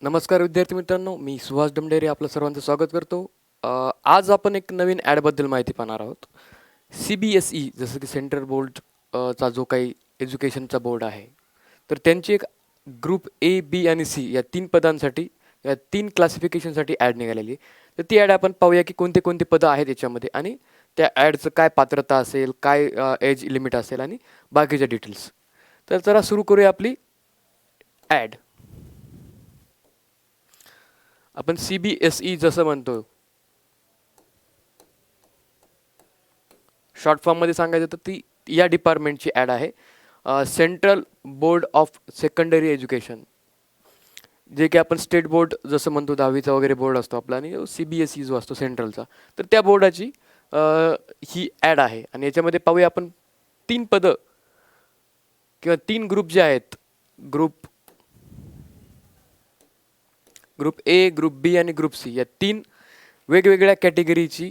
नमस्कार विद्यार्थी मित्रांनो, मी सुहास डमडेरे आपलं सर्वांचं स्वागत करतो. आज आपण एक नवीन ॲडबद्दल माहिती पाहणार आहोत. CBSE जसं की सेंट्रल बोर्ड चा जो काही एज्युकेशनचा बोर्ड आहे, तर त्यांची एक ग्रुप ए, बी आणि सी या 3 पदांसाठी या 3 क्लासिफिकेशनसाठी ॲड निघालेली आहे. तर ती ॲड आपण पाहूया की कोणते कोणते पदं आहेत याच्यामध्ये आणि त्या ॲडचं काय पात्रता असेल, काय एज लिमिट असेल आणि बाकीच्या डिटेल्स. तर चला सुरू करूया आपली ॲड. आपण CBSE जसं म्हणतो, शॉर्ट फॉर्ममध्ये सांगायचं तर ती या डिपार्टमेंटची ॲड आहे. Central board of secondary education, जे की आपण स्टेट बोर्ड जसं म्हणतो 10वीचा वगैरे बोर्ड असतो आपला आणि CBSE जो असतो सेंट्रलचा, तर त्या बोर्डाची ही ॲड आहे. आणि याच्यामध्ये पाहूया आपण 3 पदं किंवा 3 ग्रुप जे आहेत, ग्रुप ग्रुप ए, ग्रुप बी आणि ग्रुप सी या 3 वेगवेगळ्या कॅटेगरीची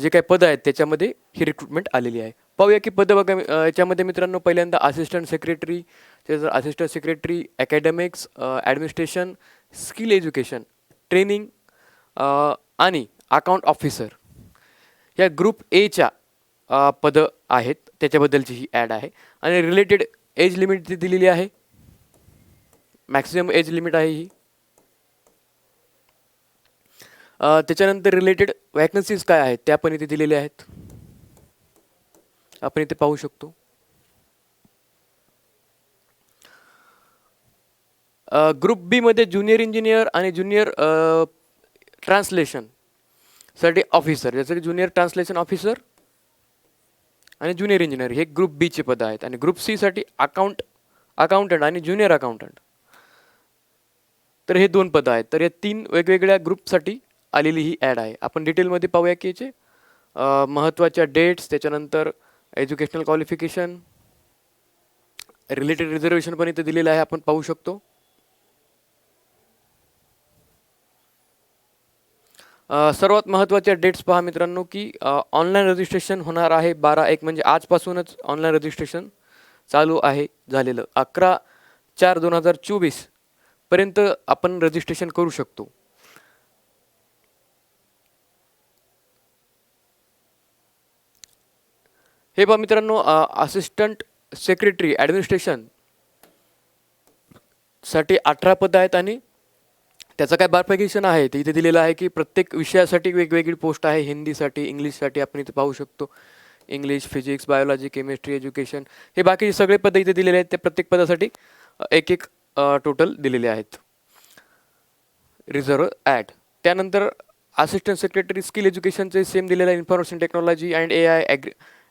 जे काही पदं आहेत त्याच्यामध्ये ही रिक्रुटमेंट आलेली आहे. पाहूया की पदं बघा. याच्यामध्ये मित्रांनो पहिल्यांदा असिस्टंट सेक्रेटरी, त्यानंतर assistant secretary, academics, administration, skill education, training आणि अकाउंट ऑफिसर या ग्रुप एच्या पदं आहेत, त्याच्याबद्दलची ही ॲड आहे. आणि रिलेटेड एज लिमिट ती दिलेली आहे, मॅक्सिमम एज लिमिट आहे ही. त्याच्यानंतर रिलेटेड वॅकन्सीज काय आहेत त्या पण इथे दिलेल्या आहेत, आपण इथे पाहू शकतो. ग्रुप बी मध्ये ज्युनियर इंजिनियर आणि ज्युनियर ट्रान्सलेशन साठी ऑफिसर, जसं की ज्युनियर ट्रान्सलेशन ऑफिसर आणि ज्युनियर इंजिनियर हे ग्रुप बीचे पदं आहेत. आणि ग्रुप सी साठी अकाउंटंट आणि ज्युनियर अकाउंटंट, तर हे 2 पदं आहेत. तर या 3 वेगवेगळ्या ग्रुपसाठी आलेली ही ॲड आहे. आपण डिटेलमध्ये पाहूया की याचे महत्त्वाच्या डेट्स, त्याच्यानंतर एज्युकेशनल क्वालिफिकेशन, रिलेटेड रिझर्वेशन पण इथे दिलेलं आहे, आपण पाहू शकतो. सर्वात महत्त्वाच्या डेट्स पहा मित्रांनो की ऑनलाईन रजिस्ट्रेशन होणार आहे 12/1 म्हणजे आजपासूनच ऑनलाईन रजिस्ट्रेशन चालू आहे झालेलं. 11/4/2024 पर्यंत आपण रजिस्ट्रेशन करू शकतो. हे पहा मित्रांनो, असिस्टंट सेक्रेटरी ॲडमिनिस्ट्रेशन साठी 18 पदं आहेत आणि त्याचं काय बारफिकेशन आहे ते इथे दिलेलं आहे की प्रत्येक विषयासाठी वेगवेगळी पोस्ट आहे. हिंदीसाठी, इंग्लिशसाठी आपण इथे पाहू शकतो. English, physics, biology, chemistry, education हे बाकी सगळे पदं इथे दिलेले आहेत. त्या प्रत्येक पदासाठी एक एक टोटल दिलेले आहेत रिझर्व ॲड. त्यानंतर असिस्टंट सेक्रेटरी स्किल एज्युकेशनचे सेम दिलेलं आहे, information technology and AI,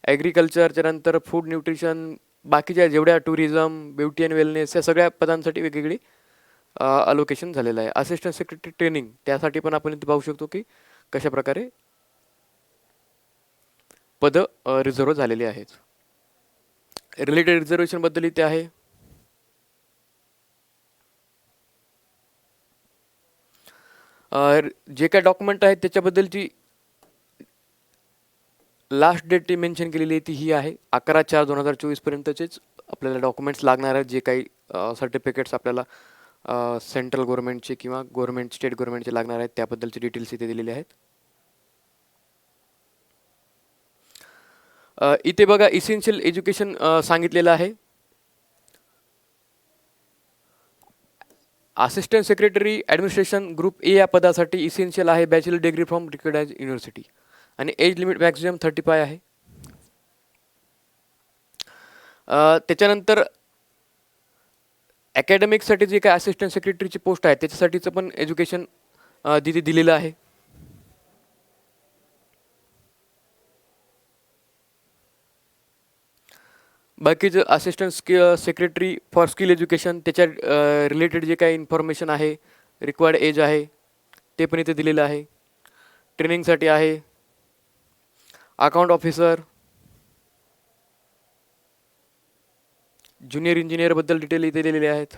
agriculture, त्यानंतर फूड न्यूट्रिशन, बाकीच्या जेवढ्या टुरिझम, ब्युटी अँड वेलनेस या सगळ्या पदांसाठी वेगवेगळी अलोकेशन झालेलं आहे. असिस्टंट सेक्रेटरी ट्रेनिंग त्यासाठी पण आपण इथे पाहू शकतो की कशा प्रकारे पदं रिझर्व झालेली आहेत. रिलेटेड रिझर्वेशन बद्दल इथे आहे. जे काय डॉक्युमेंट आहेत त्याच्याबद्दलची लास्ट डेट ती मेन्शन केलेली आहे ती ही आहे 11/4/2024 पर्यंतचेच आपल्याला डॉक्युमेंट्स लागणार आहेत. जे काही सर्टिफिकेट्स आपल्याला सेंट्रल गव्हर्नमेंटचे किंवा स्टेट गव्हर्नमेंटचे लागणार आहेत त्याबद्दलचे डिटेल्स इथे दिलेले आहेत. इथे बघा इसेन्शियल एज्युकेशन सांगितलेलं आहे. Assistant secretary administration group A या पदासाठी इसेन्शियल आहे bachelor degree from recognised university आणि एज लिमिट मॅक्झिमम 35 आहे. त्याच्यानंतर अकॅडमिक्ससाठी जे काही असिस्टंट सेक्रेटरीची पोस्ट आहे त्याच्यासाठीचं पण एज्युकेशन तिथे दिलेलं आहे. बाकीचं assistant secretary for skill education त्याच्या रिलेटेड जे काही इन्फॉर्मेशन आहे, रिक्वायर्ड एज आहे ते पण इथे दिलेलं आहे. ट्रेनिंगसाठी आहे. अकाउंट ऑफिसर, ज्युनियर इंजिनियरबद्दल डिटेल इथे दिलेले आहेत.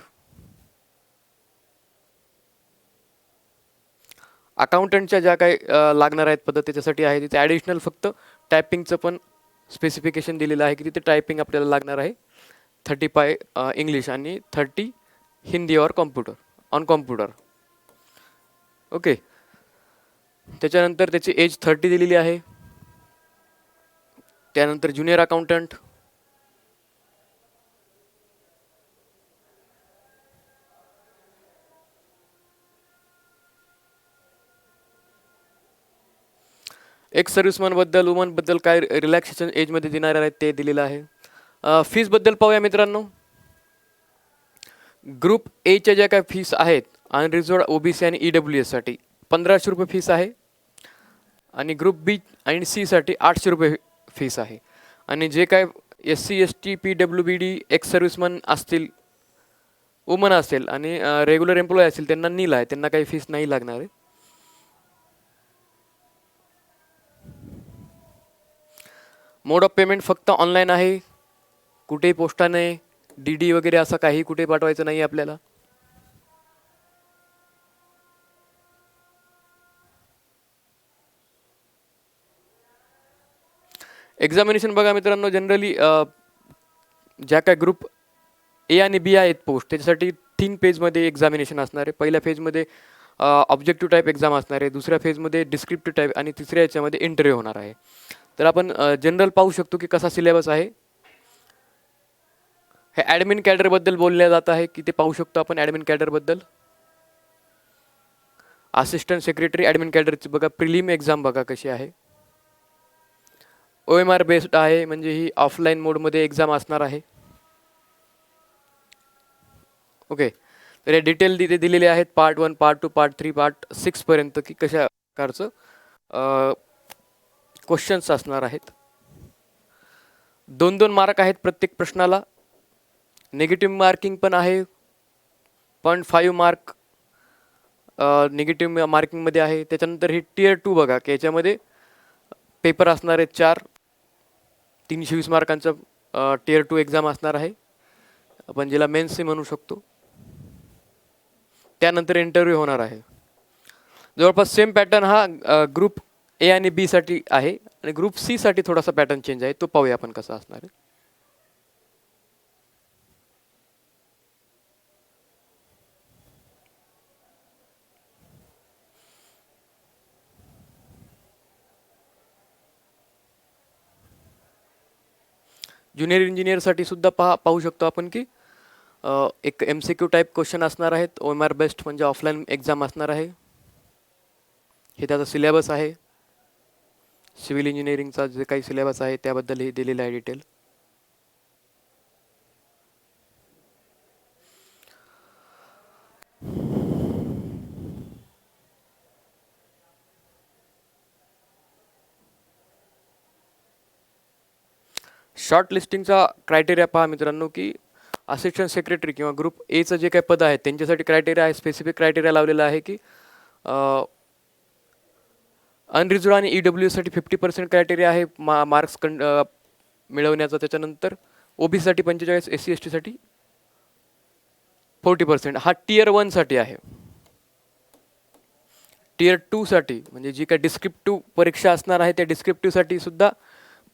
अकाउंटंटच्या ज्या काही लागणार आहेत पद्धत त्याच्यासाठी आहे. तिथे ॲडिशनल फक्त टायपिंगचं पण स्पेसिफिकेशन दिलेलं आहे की तिथे टायपिंग आपल्याला लागणार आहे 35 इंग्लिश आणि 30 हिंदी और कॉम्प्युटर ऑन कॉम्प्युटर. ओके. त्याच्यानंतर त्याची एज 30 दिलेली आहे. त्यानंतर ज्युनियर अकाउंटंट, एक्स सर्व्हिसमॅनबद्दल वुमनबद्दल काय रिलॅक्सेशन एजमध्ये देणार आहेत ते दिलेलं आहे. फीसबद्दल पाहूया मित्रांनो. ग्रुप एच्या ज्या काय फीस आहेत अनरिझर्व्ड ओबीसी आणि EWS साठी 1500 रुपये फीस आहे आणि ग्रुप बी आणि सीसाठी 800 रुपये फीस आहे. आणि जे काय SC ST PWBD x serviceman असतील, वुमन असेल आणि रेग्युलर एम्प्लॉय असतील त्यांना नील आहे, त्यांना काही फीस नाही लागणार आहे. मोड ऑफ पेमेंट फक्त ऑनलाईन आहे, कुठेही पोस्टाने DD वगैरे असं काही कुठे पाठवायचं नाही आपल्याला. एक्झामिनेशन बघा मित्रांनो, जनरली ज्या काय ग्रुप ए आणि बी आहेत पोस्ट त्याच्यासाठी 3 फेजमध्ये एक्झामिनेशन असणार आहे. पहिल्या फेजमध्ये ऑब्जेक्टिव्ह टाईप एक्झाम असणार आहे, दुसऱ्या फेजमध्ये डिस्क्रिप्टिव्ह टाईप आणि तिसऱ्या याच्यामध्ये इंटरव्ह्यू होणार आहे. तर आपण जनरल पाहू शकतो की कसा सिलेबस आहे. हे ॲडमिन कॅडरबद्दल बोलल्या जात आहे की ते पाहू शकतो आपण. ॲडमिन कॅडरबद्दल असिस्टंट सेक्रेटरी ॲडमिन कॅडरची बघा प्रिलिम एक्झाम बघा कशी आहे. OMR बेस्ड आहे, म्हणजे ही ऑफलाईन मोडमध्ये एक्झाम असणार आहे. ओके. तर हे डिटेल तिथे दिलेले आहेत, पार्ट 1, पार्ट 2, पार्ट 3, पार्ट 6 पर्यंत की कशा प्रकारचं क्वेश्चन्स असणार आहेत. 2-2 मार्क आहेत प्रत्येक प्रश्नाला. निगेटिव्ह मार्किंग पण आहे. 0.5 मार्क निगेटिव्ह मार्किंगमध्ये आहे. त्याच्यानंतर ही टियर 2 बघा की याच्यामध्ये पेपर असणार आहेत 4. 320 मार्कांचं टियर 2 एक्झाम असणार आहे, आपण ज्याला मेन्सही म्हणू शकतो. त्यानंतर इंटरव्ह्यू होणार आहे. जवळपास सेम पॅटर्न हा ग्रुप ए आणि बी साठी आहे आणि ग्रुप सी साठी थोडासा पॅटर्न चेंज आहे, तो पाहूया आपण कसा असणार आहे. ज्युनियर इंजिनियरसाठी सुद्धा पाहू शकतो आपण की एक MCQ टाईप क्वेश्चन असणार आहेत. OMR बेस्ड म्हणजे ऑफलाईन एक्झाम असणार आहे. हे त्याचा सिलेबस आहे. सिव्हिल इंजिनिअरिंगचा जे काही सिलेबस आहे त्याबद्दल हे दिलेलं आहे डिटेल. शॉर्ट लिस्टिंगचा क्रायटेरिया पहा मित्रांनो की असिस्टंट सेक्रेटरी किंवा ग्रुप एचं जे काही पद आहेत त्यांच्यासाठी क्रायटेरिया आहे, स्पेसिफिक क्रायटेरिया लावलेला आहे की अनरिझर्व्ड आणि EWS साठी 50% क्रायटेरिया आहे मार्क्स मिळवण्याचा. त्याच्यानंतर OBC साठी 45, SC ST साठी 40%. हा टियर 1 साठी आहे. टियर 2 साठी म्हणजे जी काय डिस्क्रिप्टिव्ह परीक्षा असणार आहे त्या डिस्क्रिप्टिव्ह साठी सुद्धा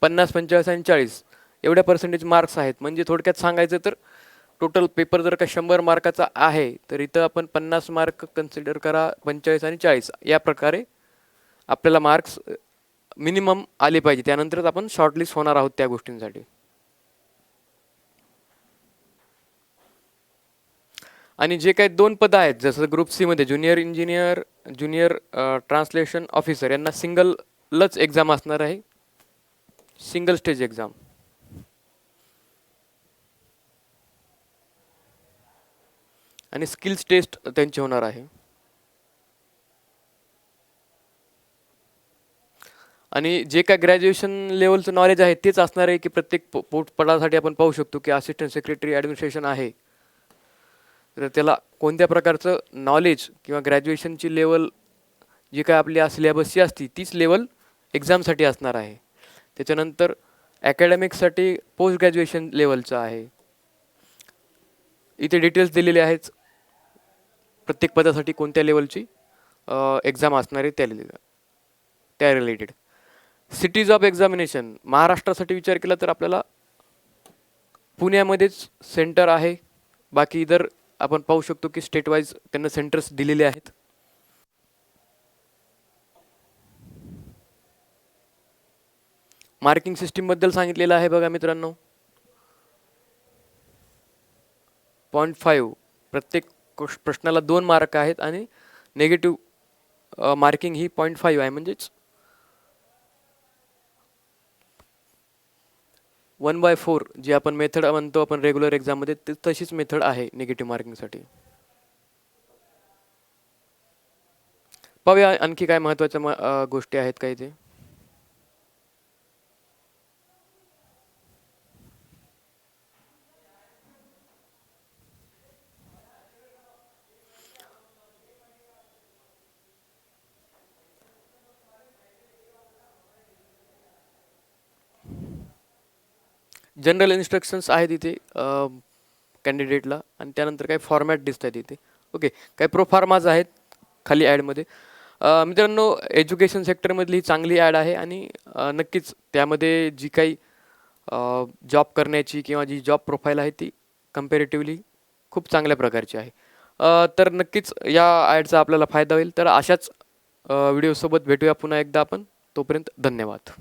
50, 45 आणि 40 एवढ्या पर्सेंटेज मार्क्स आहेत. म्हणजे थोडक्यात सांगायचं तर टोटल पेपर जर का 100 मार्काचा आहे तर इथं आपण 50 मार्क कन्सिडर करा, 45 आणि 40 या प्रकारे आपल्याला मार्क्स मिनिमम आले पाहिजे, त्यानंतरच आपण शॉर्टलिस्ट होणार आहोत त्या गोष्टींसाठी. आणि जे काही 2 पदं आहेत जसं ग्रुप सी मध्ये junior engineer, junior translation officer यांना सिंगलच एक्झाम असणार आहे, सिंगल स्टेज एक्झाम. आणि स्किल्स टेस्ट त्यांची होणार आहे. आणि जे काय ग्रॅज्युएशन लेवलचं नॉलेज आहे तेच असणार आहे की प्रत्येक पदासाठी आपण पाहू शकतो की असिस्टंट सेक्रेटरी ॲडमिनिस्ट्रेशन आहे तर त्याला कोणत्या प्रकारचं नॉलेज किंवा ग्रॅज्युएशनची लेवल जी काय आपली सिलेबसची असती तीच लेवल एक्झामसाठी असणार आहे. त्याच्यानंतर ॲकॅडमिक्ससाठी पोस्ट ग्रॅज्युएशन लेवलचं आहे. इथे डिटेल्स दिलेले आहेत प्रत्येक पदासाठी कोणत्या लेवलची एक्झाम असणार आहे त्या रिलेटेड. सिटीज ऑफ एक्झामिनेशन महाराष्ट्रासाठी विचार केला तर आपल्याला पुण्यामध्येच सेंटर आहे, बाकी इतर आपण पाहू शकतो की स्टेट वाईज त्यांना सेंटर्स दिलेले आहेत. मार्किंग सिस्टीमबद्दल सांगितलेलं आहे बघा मित्रांनो. 0.5 प्रत्येक प्रश्नाला 2 मार्क आहेत आणि नेगेटिव्ह मार्किंग ही 0.5 आहे, म्हणजेच 1/4 जी आपण मेथड म्हणतो आपण रेग्युलर एक्झाममध्ये, ते तशीच मेथड आहे निगेटिव्ह मार्किंगसाठी. पाहूया आणखी काय महत्त्वाच्या गोष्टी आहेत का इथे. जनरल इन्स्ट्रक्शन्स आहेत इथे कॅन्डिडेटला, आणि त्यानंतर काही फॉर्मॅट दिसत आहेत इथे. ओके, काही प्रोफार्माज आहेत खाली ॲडमध्ये. मित्रांनो, एज्युकेशन सेक्टरमधली ही चांगली ॲड आहे आणि नक्कीच त्यामध्ये जी काही जॉब करण्याची किंवा जी जॉब प्रोफाईल आहे ती कम्पॅरेटिव्हली खूप चांगल्या प्रकारची आहे. तर नक्कीच या ॲडचा आपल्याला फायदा होईल. तर अशाच व्हिडिओसोबत भेटूया पुन्हा एकदा आपण. तोपर्यंत धन्यवाद.